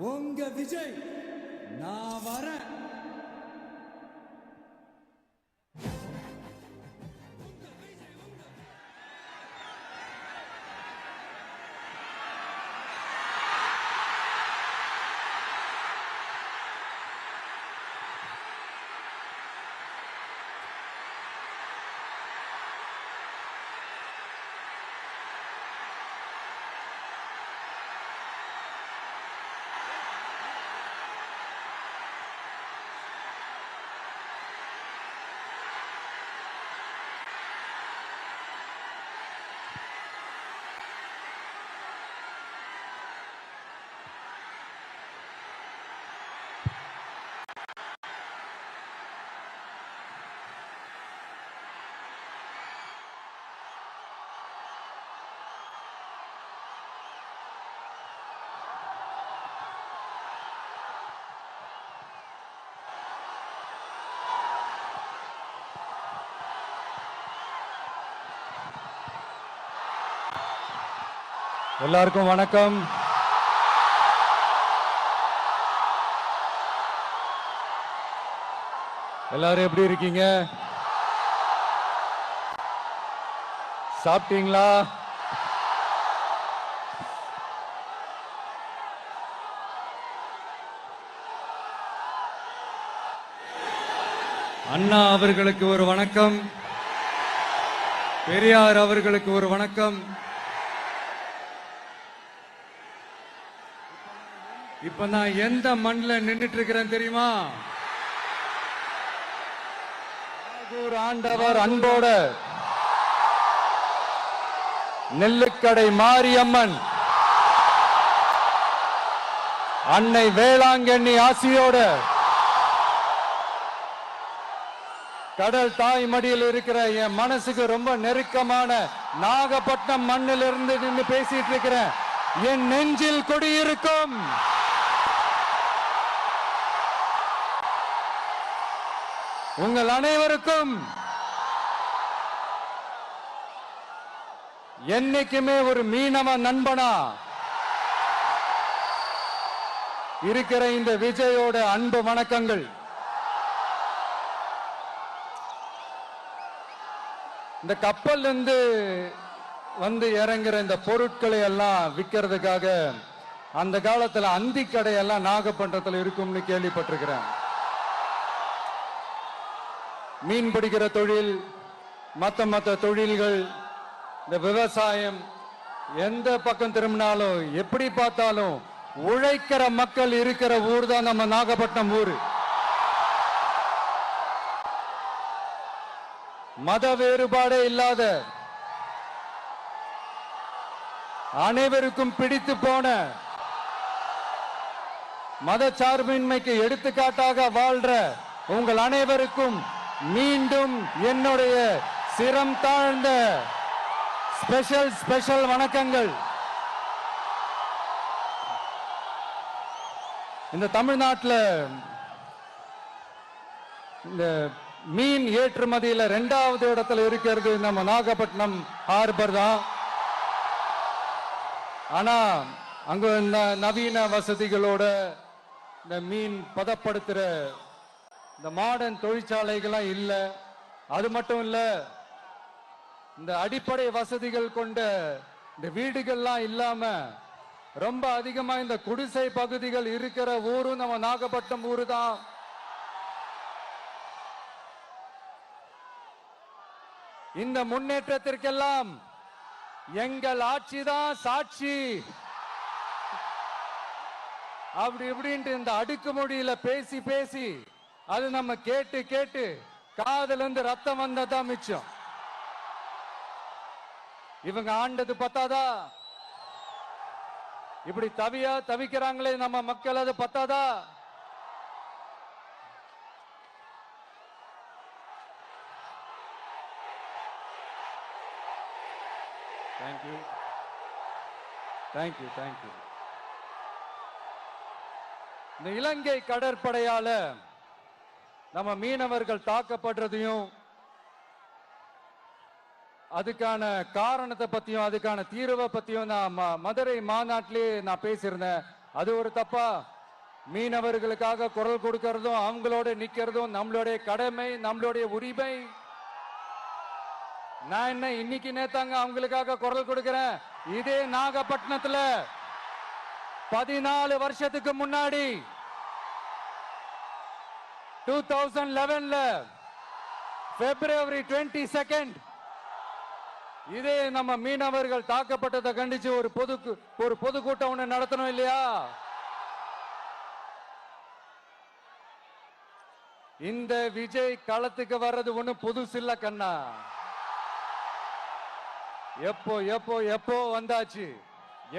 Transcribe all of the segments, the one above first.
உங்க விஜய் நான் வரேன். எல்லாருக்கும் வணக்கம். எல்லாரும் எப்படி இருக்கீங்க? சாப்பிட்டீங்களா? அண்ணா அவர்களுக்கு ஒரு வணக்கம், பெரியார் அவர்களுக்கு ஒரு வணக்கம். இப்ப நான் எந்த மண்ணில் நின்றுட்டு இருக்கிறேன் தெரியுமா? ஆண்டவர் அன்போட நெல்லுக்கடை மாரியம்மன் அன்னை வேளாங்கண்ணி ஆசியோட கடல் தாய் மடியில் இருக்கிற என் மனசுக்கு ரொம்ப நெருக்கமான நாகப்பட்டினம் மண்ணில் இருந்து நின்று பேசிட்டு இருக்கிறேன். என் நெஞ்சில் கொடியிருக்கும் உங்கள் அனைவருக்கும் என்னைக்குமே ஒரு மீனவ நண்பனா இருக்கிற இந்த விஜயோட அன்பு வணக்கங்கள். இந்த கப்பல் இருந்து வந்து இறங்குற இந்த பொருட்களை எல்லாம் விற்கிறதுக்காக அந்த காலத்துல அந்தி கடையெல்லாம் நாகப்பட்டினத்தில் இருக்கும்னு கேள்விப்பட்டிருக்கிறேன். மீன் பிடிக்கிற தொழில், மற்ற தொழில்கள், இந்த விவசாயம், எந்த பக்கம் திரும்பினாலும் எப்படி பார்த்தாலும் உழைக்கிற மக்கள் இருக்கிற ஊர் தான் நம்ம நாகப்பட்டினம் ஊர். மத வேறுபாடே இல்லாத அனைவருக்கும் பிடித்து போன மத சார்பின்மைக்கு எடுத்துக்காட்டாக வாழ்ற உங்கள் அனைவருக்கும் மீண்டும் என்னுடைய சிரம் தாழ்ந்த ஸ்பெஷல் வணக்கங்கள். இந்த தமிழ்நாட்டில் இந்த மீன் ஏற்றுமதியில 2வது இடத்துல இருக்கிறது நம்ம நாகப்பட்டினம் ஹார்பர் தான். ஆனா அங்க நவீன வசதிகளோட இந்த மீன் பதப்படுத்துற இந்த மாடர்ன் தொழிற்சாலைகள்லாம் இல்ல. அது மட்டும் இல்ல, இந்த அடிப்படை வசதிகள் கொண்ட இந்த வீடுகள்லாம் இல்லாம ரொம்ப அதிகமா இந்த குடிசை பகுதிகள் இருக்கிற ஊரும் நம்ம நாகப்பட்டினம் ஊரு தான். இந்த முன்னேற்றத்திற்கெல்லாம் எங்கள் ஆட்சிதான் சாட்சி. அப்படி இப்படின்ட்டு இந்த அடுக்குமொழியில பேசி அது நம்ம கேட்டு காதுல இருந்து ரத்தம் வந்ததான் மிச்சம். இவங்க ஆண்டது பத்தாதா? இப்படி தவிக்கிறாங்களே நம்ம மக்கள், அது பத்தாதா? தேங்க்யூ. இந்த இலங்கை கடற்படையால நம்ம மீனவர்கள் தாக்கப்படுறதையும் அதுக்கான காரணத்தை பத்தியும் அதுக்கான தீர்வை பத்தியும் நான் மதுரை மாநாட்டிலே நான் பேசியிருந்தேன். அது ஒரு தப்பா? மீனவர்களுக்காக குரல் கொடுக்கறதும் அவங்களோட நிக்கிறதும் நம்மளுடைய கடமை, நம்மளுடைய உரிமை. நான் என்ன இன்னைக்கு நேத்தாங்க அவங்களுக்காக குரல் கொடுக்கிறேன். இதே நாகப்பட்டினத்துல 14 வருஷத்துக்கு முன்னாடி 2011 February 22 இதே நம்ம மீனவர்கள் தாக்கப்பட்டதை கண்டிச்சு ஒரு பொதுக்கூட்டம் ஒண்ணு நடத்தணும் இல்லையா? இந்த விஜய் களத்துக்கு வர்றது ஒண்ணு புதுசு இல்ல கண்ணா. எப்போ எப்போ எப்போ வந்தாச்சு.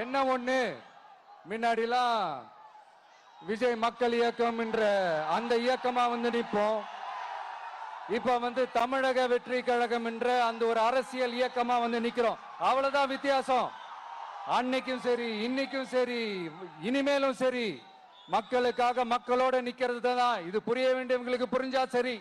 என்ன ஒண்ணு, முன்னாடிலாம் விஜய் மக்கள் இயக்கம் என்ற அந்த இயக்கமா நிற்போம். இப்ப தமிழக வெற்றி கழகம் என்ற அந்த ஒரு அரசியல் இயக்கமா நிக்கிறோம். அவ்வளவுதான் வித்தியாசம். அன்னைக்கும் சரி, இன்னைக்கும் சரி, இனிமேலும் சரி, மக்களுக்காக மக்களோட நிக்கிறது தான். இது புரிய வேண்டியவங்களுக்கு புரிஞ்சா சரி.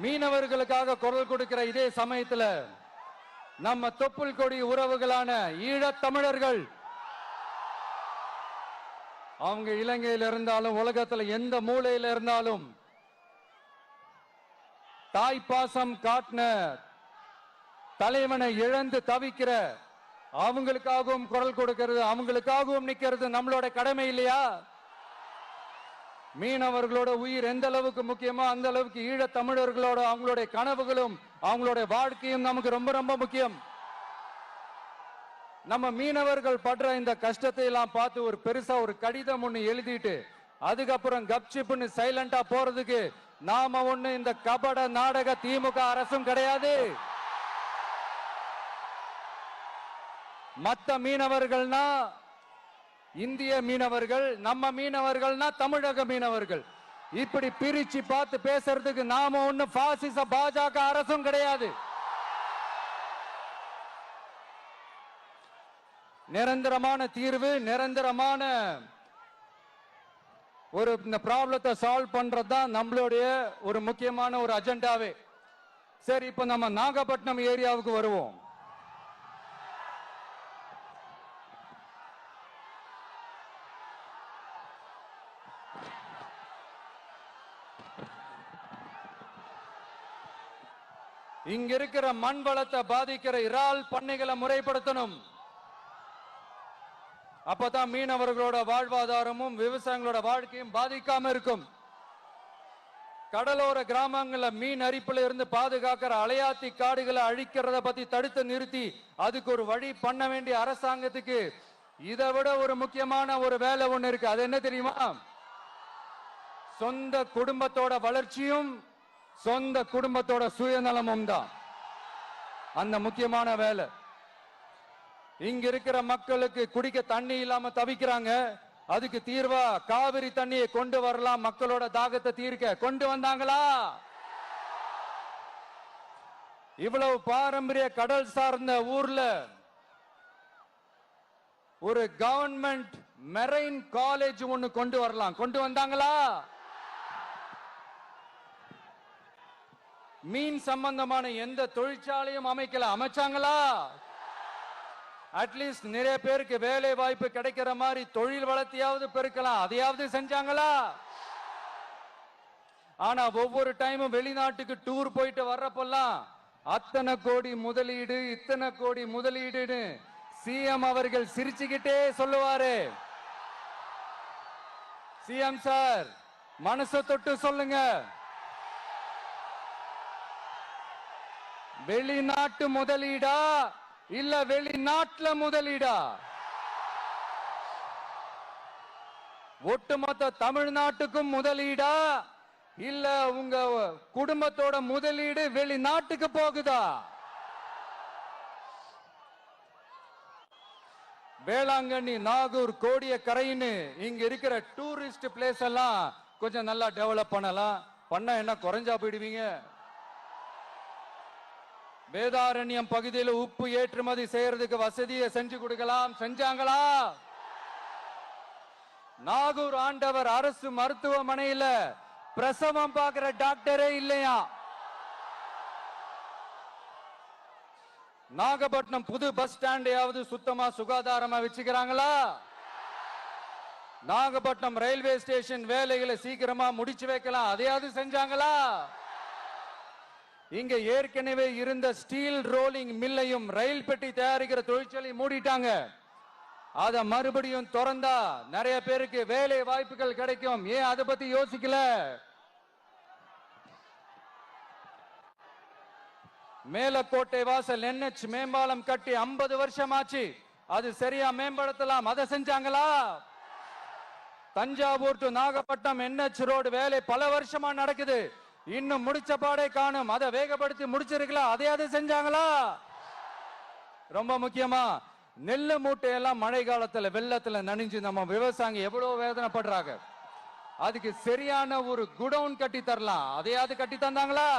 மீனவர்களுக்காக குரல் கொடுக்கிற இதே சமயத்துல நம்ம தொப்புள் கொடி உறவுகளான ஈழத் தமிழர்கள், அவங்க இலங்கையில் இருந்தாலும் உலகத்துல எந்த மூலையில இருந்தாலும் தாய்ப்பாசம் காட்டின தலைவனை இழந்து தவிக்கிற அவங்களுக்காகவும் குரல் கொடுக்கிறது, அவங்களுக்காகவும் நிக்கிறது நம்மளோட கடமை இல்லையா? மீனவர்களோட உயிர் எந்த அளவுக்கு முக்கியமோ அந்த அளவுக்கு ஈழத் தமிழர்களோட அவங்களுடைய கனவுகளும் அவங்களுடைய வாழ்க்கையும் நமக்கு ரொம்ப ரொம்ப முக்கியம். நம்ம மீனவர்கள் படுற இந்த கஷ்டத்தை எல்லாம் பார்த்து ஒரு பெருசா ஒரு கடிதம் ஒண்ணு எழுதிட்டு அதுக்கப்புறம் கப்சிப்னு சைலண்டா போறதுக்கு நாம ஒண்ணு இந்த கபட நாடக திமுக அரசும் கிடையாது. மத்த மீனவர்கள்னா இந்திய மீனவர்கள், நம்ம மீனவர்கள்னா தமிழக மீனவர்கள். இப்படி பிரிச்சு பார்த்து பேசுறதுக்கு நாம ஒண்ணு பாசிச பாஜக அரசும் கிடையாது. நிரந்தரமான தீர்வு, நிரந்தரமான ஒரு இந்த ப்ராப்ளத்தை சால்வ் பண்றதுதான் நம்மளுடைய ஒரு முக்கியமான ஒரு அஜெண்டாவே. சரி, இப்ப நம்ம நாகப்பட்டினம் ஏரியாவுக்கு வருவோம். இங்க இருக்கிற மண் வளத்தை பாதிக்கிற இறால் பண்ணைகளை முறைப்படுத்தணும். அப்பதான் மீனவர்களோட வாழ்வாதாரமும் விவசாயிகளோட வாழ்க்கையும் பாதிக்காம இருக்கும். கடலோர கிராமங்கள்ல மீன் அரிப்புல இருந்து பாதுகாக்கிற அலையாத்தி காடுகளை அழிக்கிறத பத்தி தடுத்து நிறுத்தி அதுக்கு ஒரு வழி பண்ண வேண்டிய அரசாங்கத்துக்கு இதை விட ஒரு முக்கியமான ஒரு வேலை ஒண்ணு இருக்கு. அது என்ன தெரியுமா? சொந்த குடும்பத்தோட வளர்ச்சியும் சொந்த குடும்பத்தோட சுயநலமும் தான் அந்த முக்கியமான வேலை. இங்க இருக்கிற மக்களுக்கு குடிக்க தண்ணி இல்லாம தவிக்கிறாங்க. அதுக்கு தீர்வா காவிரி தண்ணியை கொண்டு வரலாம், மக்களோட தாகத்தை தீர்க்க. கொண்டு வந்தாங்களா? இவ்வளவு பாரம்பரிய கடல் சார்ந்த ஊர்ல ஒரு கவர்மெண்ட் மெரைன் காலேஜ் ஒண்ணு கொண்டு வரலாம். கொண்டு வந்தாங்களா? மீன் சம்பந்தமான எந்த தொழிற்சாலையும் அமைச்சாங்களா? அட்லீஸ்ட் நிறைய பேருக்கு வேலை வாய்ப்பு கிடைக்கிற மாதிரி தொழில் வளர்த்தியாவது பெருக்கலாம், அதையாவது செஞ்சாங்களா? ஆனா ஒவ்வொரு டைமும் வெளிநாட்டுக்கு டூர் போயிட்டு வர்றப்பெல்லாம் அத்தனை கோடி முதலீடு, இத்தனை கோடி முதலீடுன்னு சிஎம் அவர்கள் சிரிச்சுக்கிட்டே சொல்லுவாரு. சிஎம் சார், மனசை தொட்டு சொல்லுங்க, வெளிநாட்டு முதலீடா இல்ல வெளிநாட்டுல முதலீடா? ஒட்டுமொத்த தமிழ்நாட்டுக்கும் முதலீடா இல்ல உங்க குடும்பத்தோட முதலீடு வெளிநாட்டுக்கு போகுதா? வேளாங்கண்ணி, நாகூர், கோடியக்கரைன்னு இங்க இருக்கிற டூரிஸ்ட் பிளேஸ் எல்லாம் கொஞ்சம் நல்லா டெவலப் பண்ணலாம். பண்ண என்ன குறைஞ்சா போயிடுவீங்க? வேதாரண்யம் பகுதியில் உப்பு ஏற்றுமதி செய்யறதுக்கு வசதியை செஞ்சு கொடுக்கலாம். செஞ்சாங்களா? நாகூர் ஆண்டவர் அரசு மருத்துவமனையில பிரசவம் பார்க்கிற டாக்டரே இல்லையா? நாகப்பட்டினம் புது பஸ் ஸ்டாண்டையாவது சுத்தமா சுகாதாரமா வச்சுக்கிறாங்களா? நாகப்பட்டினம் ரயில்வே ஸ்டேஷன் வேலைகளை சீக்கிரமா முடிச்சு வைக்கலாம், அதையாவது செஞ்சாங்களா? இங்க ஏற்கனவே இருந்த ஸ்டீல் ரோலிங் மில்லையும் ரயில் பெட்டி தயாரிக்கிற தொழிற்சாலை மூடிட்டாங்க. அத மறுபடியும் திறந்தா நிறைய பேருக்கு வேலை வாய்ப்புகள் கிடைக்கும். ஏன் அதை பத்தி யோசிக்கல? மேலக்கோட்டை வாசல் NH மேம்பாலம் கட்டி 50 வருஷம் ஆச்சு, அது சரியா மேம்படுத்தலாம், அதை செஞ்சாங்களா? Thanjavur to Nagapattinam NH road வேலை பல வருஷமா நடக்குது, இன்னும் முடிச்ச பாடே காணும், அதை வேகப்படுத்தி முடிச்சிருக்கலாம், அதையாவது செஞ்சாங்களா? ரொம்ப முக்கியமா நெல்லு மூட்டையெல்லாம் மழை காலத்துல வெள்ளத்துல நனைஞ்சு நம்ம விவசாயிங்க எவ்வளவு வேதனைப்படுறாங்க, அதுக்கு சரியான ஒரு குடவுன் கட்டி தரலாம், அதையாவது கட்டி தந்தாங்களா?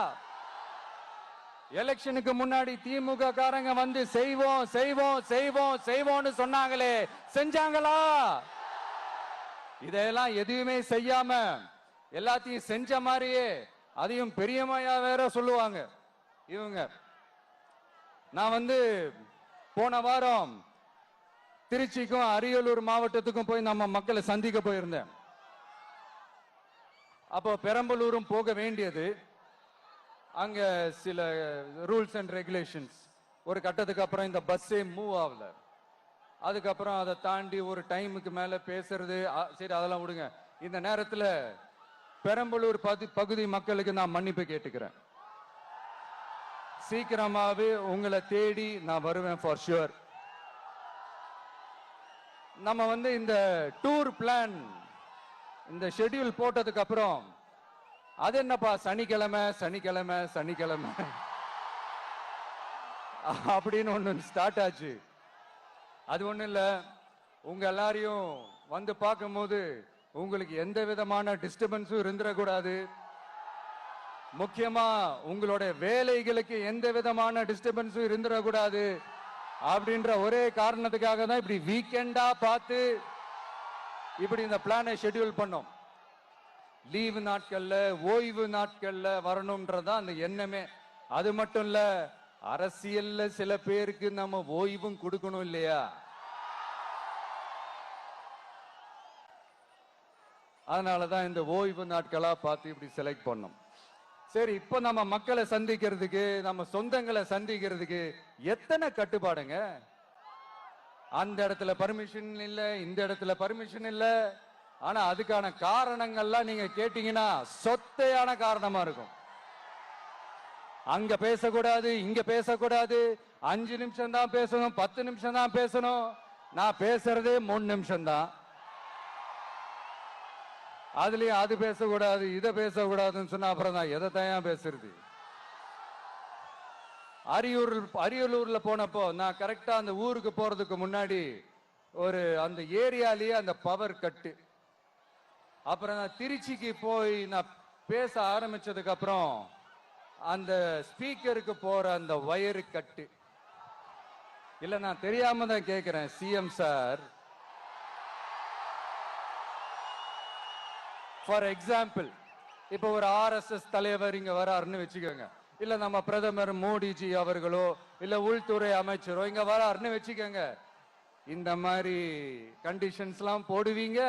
எலெக்ஷனுக்கு முன்னாடி திமுக காரங்க வந்து செய்வோம் செய்வோம் செய்வோம் செய்வோம்னு சொன்னாங்களே, செஞ்சாங்களா? இதெல்லாம் எதுவுமே செய்யாம எல்லாத்தையும் செஞ்ச மாதிரியே அதையும் பெரியமையா வேற சொல்லுவாங்க இவங்க. நான் வந்து போன வாரம் திருச்சிக்கும் அரியலூர் மாவட்டத்துக்கும் போய் நம்ம மக்களை சந்திக்க போயிருந்தேன். அப்போ பெரம்பலூரும் போக வேண்டியது. அங்க சில ரூல்ஸ் அண்ட் ரெகுலேஷன்ஸ், ஒரு கட்டத்துக்கு அப்புறம் இந்த பஸ்ஸே மூவ் ஆகல. அதுக்கப்புறம் அதை தாண்டி ஒரு டைமுக்கு மேல பேசுறது, சரி அதெல்லாம் விடுங்க. இந்த நேரத்தில் பெரம்பலூர் பகுதி மக்களுக்கு நான் மன்னிப்பு கேட்டுக்கிறேன். சீக்கிரமாவே உங்களை தேடி நான் வருவேன் ஃபார் ஷுவர். நம்ம வந்து இந்த டூர் பிளான் இந்த ஷெட்யூல் போட்டதுக்கு அப்புறம் அது என்னப்பா சனிக்கிழமை சனிக்கிழமை சனிக்கிழமை அப்படின்னு ஒண்ணு ஸ்டார்ட் ஆச்சு. அது ஒண்ணு இல்ல, உங்க எல்லாரையும் வந்து பார்க்கும்போது உங்களுக்கு எந்த விதமான டிஸ்டர்பன்ஸும் இருந்துடக்கூடாது, முக்கியமா உங்களுடைய வேலைகளுக்கு எந்த விதமான டிஸ்டர்பன்ஸும் இருந்துடக்கூடாது அப்படின்ற ஒரே காரணத்துக்காக தான் இப்படி வீக்கெண்டா பார்த்து இப்படி இந்த பிளானை ஷெட்யூல் பண்ணோம். லீவு நாட்கள்ல ஓய்வு நாட்கள்ல வரணும்ன்றதா அந்த எண்ணமே. அது மட்டும் இல்ல, அரசியல்ல சில பேருக்கு நம்ம ஓய்வும் கொடுக்கணும் இல்லையா? அதனாலதான் இந்த ஓய்வு நாட்களா பார்த்து இப்படி செலக்ட் பண்ணோம். சரி, இப்ப நம்ம மக்களை சந்திக்கிறதுக்கு, நம்ம சொந்தங்களை சந்திக்கிறதுக்கு எத்தனை கட்டுப்பாடுங்க. அந்த இடத்துல பர்மிஷன் இல்ல, இந்த இடத்துல பர்மிஷன் இல்ல. ஆனா அதுக்கான காரணங்கள்லாம் நீங்க கேட்டீங்கன்னா சொத்தையான காரணமா இருக்கும். அங்க பேசக்கூடாது, இங்க பேசக்கூடாது, 5 நிமிஷம் தான் பேசணும், 10 நிமிஷம் தான் பேசணும். நான் பேசுறதே 3 நிமிஷம் தான். அதுலயும் அது பேசக்கூடாது, இதை பேசக்கூடாதுன்னு சொன்னா அப்புறம் தான் எதை தான் பேசுறது. அரியலூர்ல போனப்போ நான் கரெக்டா அந்த ஊருக்கு போறதுக்கு முன்னாடி ஒரு அந்த ஏரியாலேயே அந்த பவர் கட்டு. அப்புறம் நான் திருச்சிக்கு போய் நான் பேச ஆரம்பிச்சதுக்கு அப்புறம் அந்த ஸ்பீக்கருக்கு போற அந்த வயரு கட்டு. இல்ல நான் தெரியாம தான் கேட்கிறேன், சிஎம் சார், ஃபார் எக்ஸாம்பிள் இப்ப ஒரு RSS தலைவர் இங்க வராருன்னு வச்சுக்கோங்க, இல்ல நம்ம பிரதமர் மோடிஜி அவர்களோ இல்ல உள்துறை அமைச்சரோ இங்க வராருன்னு வச்சுக்கோங்க, இந்த மாதிரி கண்டிஷன்ஸ் எல்லாம் போடுவீங்க?